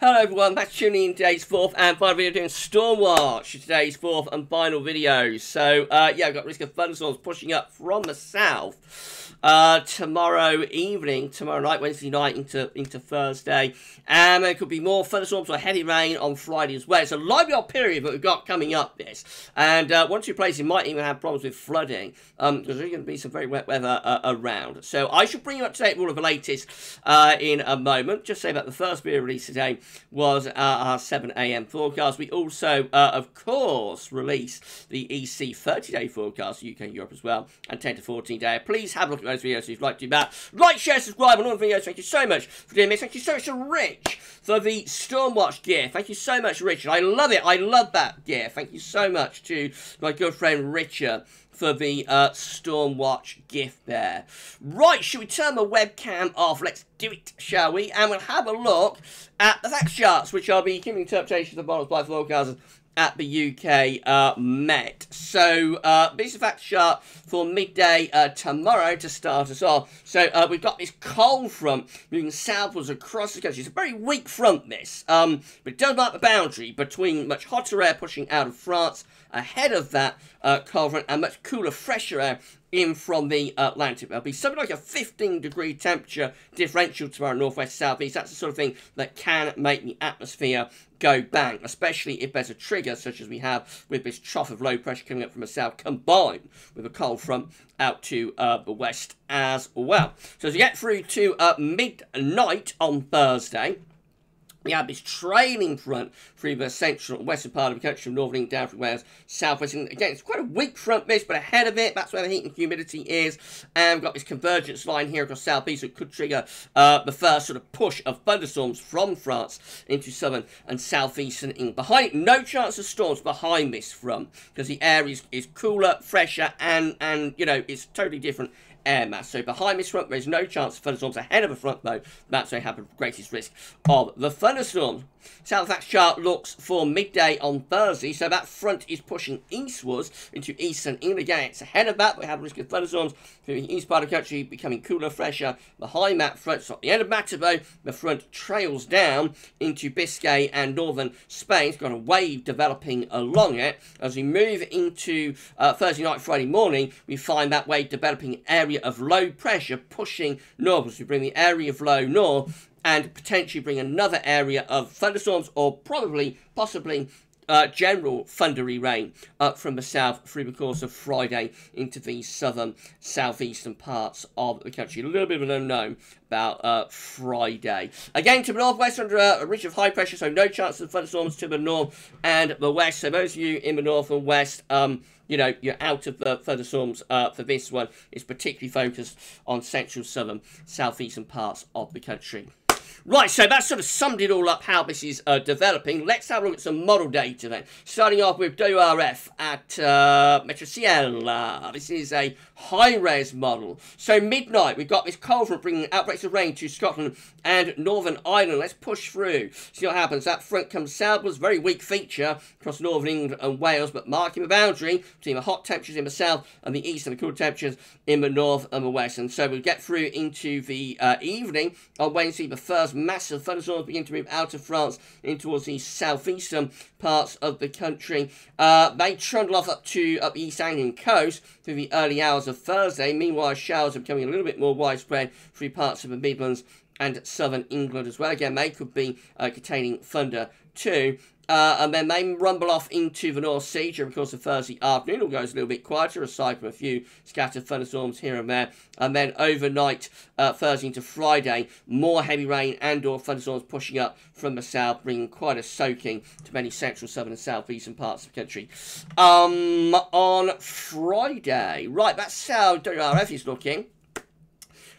Hello everyone, thanks for tuning in today's fourth and final video doing Stormwatch, today's fourth and final video. So, yeah, I've got risk of thunderstorms pushing up from the south tomorrow night, Wednesday night into Thursday. And there could be more thunderstorms or heavy rain on Friday as well. It's a lively old period that we've got coming up this. And one or two places might even have problems with flooding, because there's going to be some very wet weather around. So I should bring you up to date with all of the latest in a moment. Just say that the first video released today was our 7 AM forecast. We also, of course, released the EC 30-day forecast, UK and Europe as well, and 10 to 14 day. Please have a look at those videos if you'd like to do that. Like, share, subscribe on all the videos. Thank you so much for doing this. Thank you so much to Rich for the Stormwatch gear. Thank you so much, Richard. I love it. I love that gear. Thank you so much to my good friend Richard for the Stormwatch gift there. Right, should we turn the webcam off? Let's do it, shall we? And we'll have a look at the fact charts, which I'll be giving interpretations of models by forecasters at the UK Met. So, this is the fact chart for midday tomorrow to start us off. So, we've got this cold front moving southwards across the country. It's a very weak front, this. But it does mark the boundary between much hotter air pushing out of France ahead of that cold front and much cooler, fresher air in from the Atlantic. There'll be something like a 15-degree temperature differential tomorrow, northwest, southeast. That's the sort of thing that can make the atmosphere go bang, especially if there's a trigger such as we have with this trough of low pressure coming up from the south, combined with a cold front out to the west as well. So as we get through to midnight on Thursday, we have this trailing front through the central and western part of the country from northern England down from Wales, southwest. And again, it's quite a weak front this, but ahead of it, that's where the heat and humidity is. And we've got this convergence line here across southeast that could trigger the first sort of push of thunderstorms from France into southern and southeastern England. Behind it, no chance of storms behind this front, because the air is cooler, fresher, and you know, it's totally different air mass. So behind this front, there's no chance of thunderstorms. Ahead of the front, though, that's where you have the greatest risk of the thunderstorms. South Fact chart looks for midday on Thursday, so that front is pushing eastwards into eastern England. Again, it's ahead of that. We have a risk of thunderstorms through the east part of the country, becoming cooler, fresher. Behind that front, so at the end of matter, though, the front trails down into Biscay and northern Spain. It's got a wave developing along it. As we move into Thursday night, Friday morning, we find that wave developing area of low pressure pushing northwards. We bring the area of low north and potentially bring another area of thunderstorms or possibly general thundery rain up from the south through the course of Friday into the southern, southeastern parts of the country. A little bit of an unknown about Friday. Again, to the northwest under a ridge of high pressure, so no chance of thunderstorms to the north and the west. So those of you in the north and west, you know, you're out of the thunderstorms for this one. It's particularly focused on central, southern, southeastern parts of the country. Right, so that sort of summed it all up, how this is developing. Let's have a look at some model data then. Starting off with WRF at Metrociel. This is a high-res model. So midnight, we've got this cold front bringing outbreaks of rain to Scotland and Northern Ireland. Let's push through, see what happens. That front comes southwards, very weak feature across Northern England and Wales, but marking the boundary between the hot temperatures in the south and the east and the cool temperatures in the north and the west. And so we'll get through into the evening on Wednesday. The first massive thunderstorms begin to move out of France in towards the southeastern parts of the country. They trundle off up the East Anglian coast through the early hours of Thursday. Meanwhile, showers are becoming a little bit more widespread through parts of the Midlands and southern England as well. Again, they could be containing thunder too. And then they rumble off into the North Sea during the course of Thursday afternoon. It all goes a little bit quieter, aside from a few scattered thunderstorms here and there. And then overnight, Thursday into Friday, more heavy rain and or thunderstorms pushing up from the south, bringing quite a soaking to many central, southern and southeastern parts of the country. On Friday, right, that's how WRF is looking.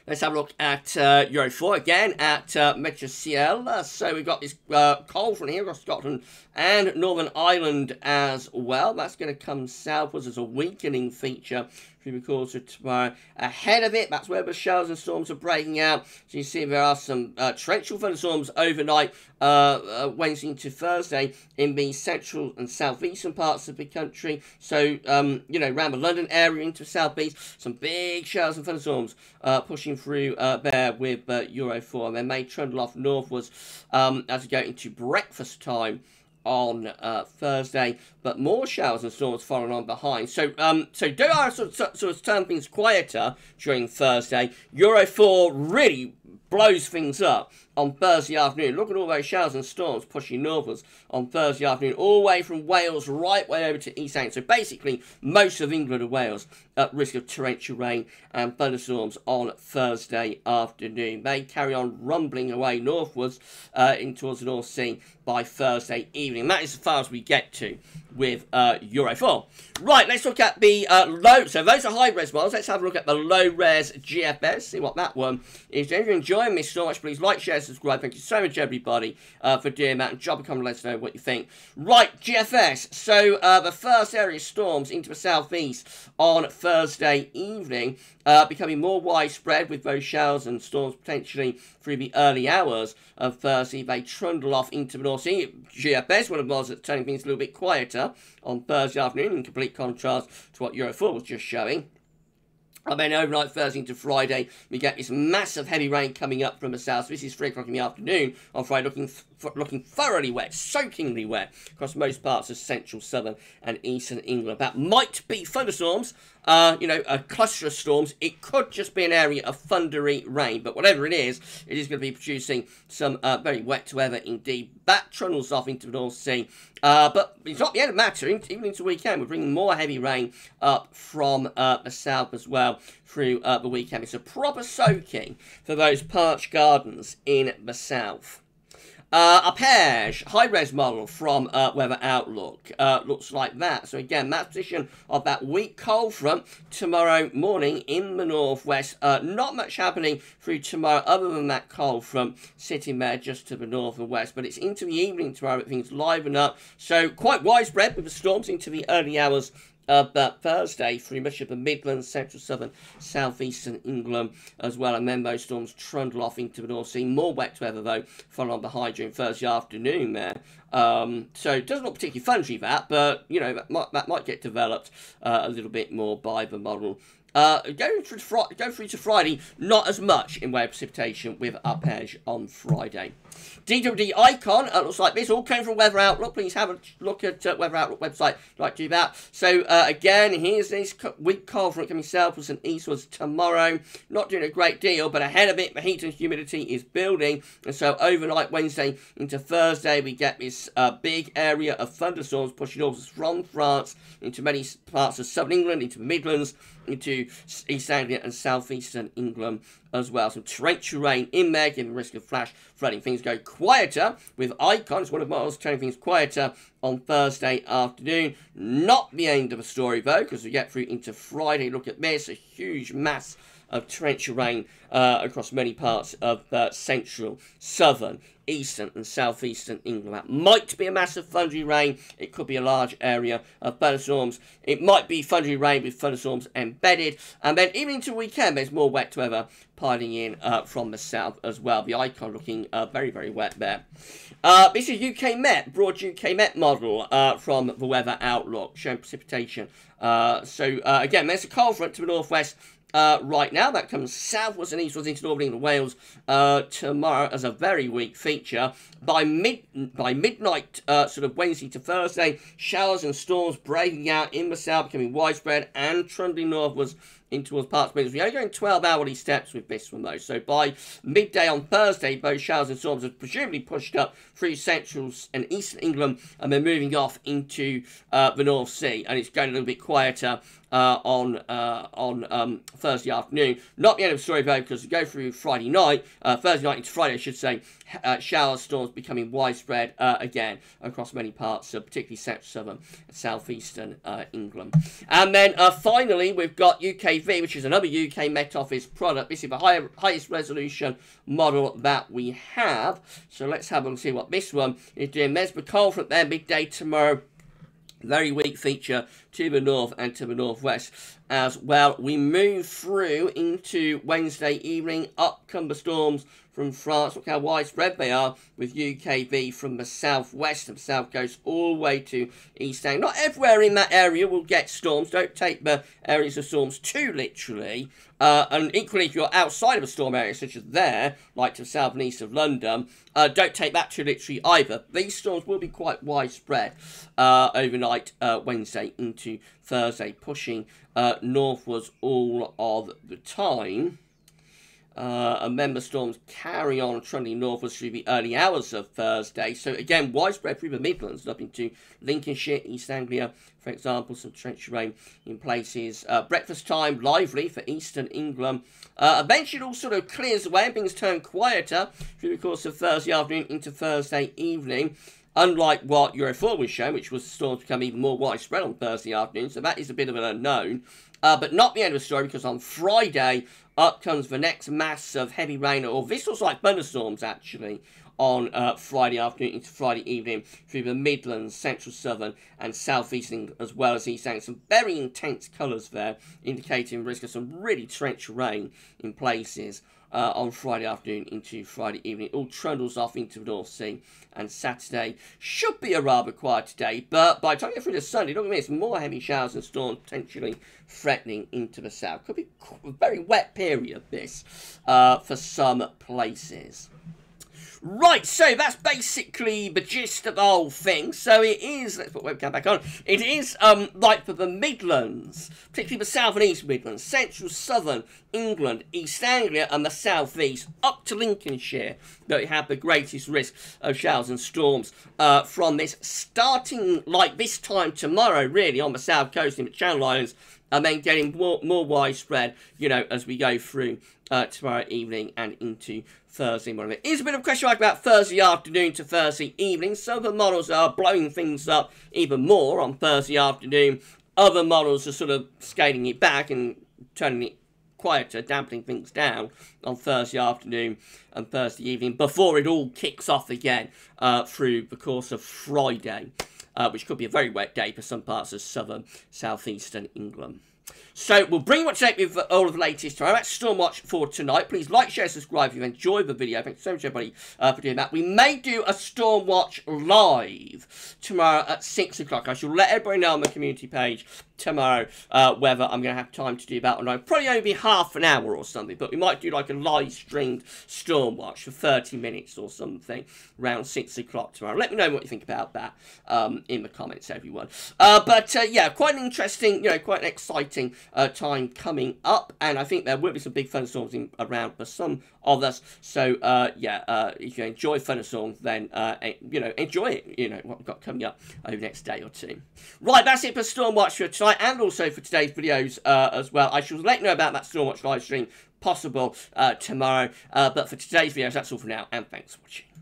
Let's have a look at Euro 4 again at Metrociel. So we've got this cold front here across Scotland and Northern Ireland as well. That's going to come southwards as a weakening feature through the course of tomorrow. Ahead of it, that's where the showers and storms are breaking out. So you see there are some torrential thunderstorms overnight, Wednesday into Thursday in the central and southeastern parts of the country. So, you know, around the London area into the southeast, some big showers and thunderstorms pushing through there with Euro 4. And they may trundle off northwards as we go into breakfast time on Thursday, but more showers and storms following on behind. So do I sort of turn things quieter during Thursday? Euro 4 really blows things up on Thursday afternoon. Look at all those showers and storms pushing northwards on Thursday afternoon, all the way from Wales right way over to East Anglia. So basically, most of England and Wales at risk of torrential rain and thunderstorms on Thursday afternoon. They carry on rumbling away northwards in towards the North Sea by Thursday evening. And that is as far as we get to with Euro 4. Right, let's look at the low. So those are high-res models. Let's have a look at the low-res GFS, see what that one is. If you're enjoying this so much, please like, share, subscribe. Thank you so much, everybody, for doing that. And drop a comment, let us know what you think. Right, GFS. So the first area of storms into the southeast on Thursday evening, becoming more widespread with those showers and storms potentially through the early hours of Thursday. They trundle off into the North Sea. GFS, one of the models that's turning things a little bit quieter on Thursday afternoon, in complete contrast to what Euro 4 was just showing. And then overnight Thursday into Friday, we get this massive heavy rain coming up from the south. So this is 3 o'clock in the afternoon on Friday, looking thoroughly wet, soakingly wet across most parts of central, southern and eastern England. That might be thunderstorms, you know, a cluster of storms. It could just be an area of thundery rain, but whatever it is going to be producing some very wet weather indeed. That trundles off into the North Sea, but it's not the end of the matter. Even into the weekend, we're bringing more heavy rain up from the south as well through the weekend. It's a proper soaking for those parched gardens in the south. Arpege, high-res model from Weather Outlook, looks like that. So again, that position of that weak cold front tomorrow morning in the northwest. Not much happening through tomorrow other than that cold front sitting there just to the north and west. But it's into the evening tomorrow that things liven up. So quite widespread with the storms into the early hours of Thursday through much of the Midlands, central, southern, southeastern England as well. And then those storms trundle off into the North Sea. More wet weather, though, following on behind during Thursday afternoon there. So it does not particularly thundery that, but, you know, that might get developed a little bit more by the model. Going through to Friday, not as much in way of precipitation with Arpege on Friday. GWV icon looks like this. All came from Weather Outlook. Please have a look at Weather Outlook website if you'd like to do that. So again, here's this weak cold front coming southwards and eastwards tomorrow. Not doing a great deal, but ahead of it, the heat and humidity is building. And so overnight Wednesday into Thursday, we get this big area of thunderstorms pushing northwards from France into many parts of southern England, into the Midlands, into East Anglia and southeastern England as well. Some torrential rain in there, giving risk of flash flooding. Things go quieter with icons. One of the models turning things quieter on Thursday afternoon. Not the end of the story though, because we get through into Friday. Look at this, a huge mass of torrential rain across many parts of central, southern, eastern and southeastern England. That might be a massive thundery rain. It could be a large area of thunderstorms. It might be thundery rain with thunderstorms embedded. And then even into the weekend, there's more wet weather piling in from the south as well. The icon looking very, very wet there. This is UK Met, broad UK Met model from the Weather Outlook, showing precipitation. Again, there's a cold front to the northwest right now. That comes southwards and eastwards into northern England and Wales tomorrow as a very weak feature. By midnight, sort of Wednesday to Thursday, showers and storms breaking out in the south, becoming widespread and trundling northwards in towards parts of Midlands. We're only going 12 hourly steps with this one though. So by midday on Thursday, those showers and storms are presumably pushed up through central and eastern England and then moving off into the North Sea. And it's going a little bit quieter on Thursday afternoon. Not the end of the story though, because we go through Friday night, Thursday night into Friday I should say, showers, storms becoming widespread again across many parts of particularly central, southern and southeastern England. And then finally we've got UKV, which is another UK Met Office product. This is the highest resolution model that we have. So let's have a look and see what this one is doing. There's the cold front there midday tomorrow Very weak feature to the north and to the northwest as well. We move through into Wednesday evening. Up come the storms from France. Look how widespread they are, with UKV from the southwest and south coast all the way to East Anglia. Not everywhere in that area will get storms. Don't take the areas of storms too literally. And equally, if you're outside of a storm area, such as there, like to the south and east of London, don't take that too literally either. These storms will be quite widespread overnight, Wednesday into Thursday, pushing northwards all of the time. And then the storms carry on trundling northwards through the early hours of Thursday. So again, widespread through the Midlands, up into Lincolnshire, East Anglia, for example, some torrential rain in places. Breakfast time, lively for eastern England. Eventually it all sort of clears away and things turn quieter through the course of Thursday afternoon into Thursday evening. Unlike what Euro4 was showing, which was the storms become even more widespread on Thursday afternoon. So that is a bit of an unknown. But not the end of the story, because on Friday, up comes the next mass of heavy rain, or this looks like thunderstorms, actually, on Friday afternoon into Friday evening through the Midlands, Central, Southern and South Eastern, as well as East Anglia. Some very intense colours there, indicating risk of some really torrential rain in places on Friday afternoon into Friday evening. All trundles off into the North Sea, and Saturday should be a rather quiet day, but by the time you get through to Sunday, don't miss more heavy showers and storms potentially threatening into the south. Could be a very wet period, this, for some places. Right, so that's basically the gist of the whole thing. So it is, let's put webcam back on, it is, like for the Midlands, particularly the South and East Midlands, Central, Southern England, East Anglia and the South East, up to Lincolnshire, that we have the greatest risk of showers and storms from this, starting like this time tomorrow, really, on the South Coast in the Channel Islands, and then getting more widespread, you know, as we go through tomorrow evening and into Thursday morning. There is a bit of a question mark about Thursday afternoon to Thursday evening. Some of the models are blowing things up even more on Thursday afternoon. Other models are sort of scaling it back and turning it quieter, dampening things down on Thursday afternoon and Thursday evening before it all kicks off again through the course of Friday, which could be a very wet day for some parts of southern, southeastern England. So we'll bring you up to date with all of the latest tomorrow. That's Stormwatch for tonight. Please like, share, subscribe if you've enjoyed the video. Thanks so much, everybody, for doing that. We may do a Stormwatch live tomorrow at 6 o'clock. I shall let everybody know on the community page tomorrow whether I'm going to have time to do that or not. Probably only be half an hour or something, but we might do like a live streamed Stormwatch for 30 minutes or something around 6 o'clock tomorrow. Let me know what you think about that in the comments, everyone. But yeah, quite an interesting, you know, quite an exciting time coming up, and I think there will be some big thunderstorms around for some of us. So yeah, if you enjoy thunderstorms, then you know, enjoy it. You know what we've got coming up over the next day or two. Right, that's it for Stormwatch for tonight, and also for today's videos as well. I shall let you know about that Stormwatch live stream possible tomorrow. But for today's videos, that's all for now, and thanks for watching.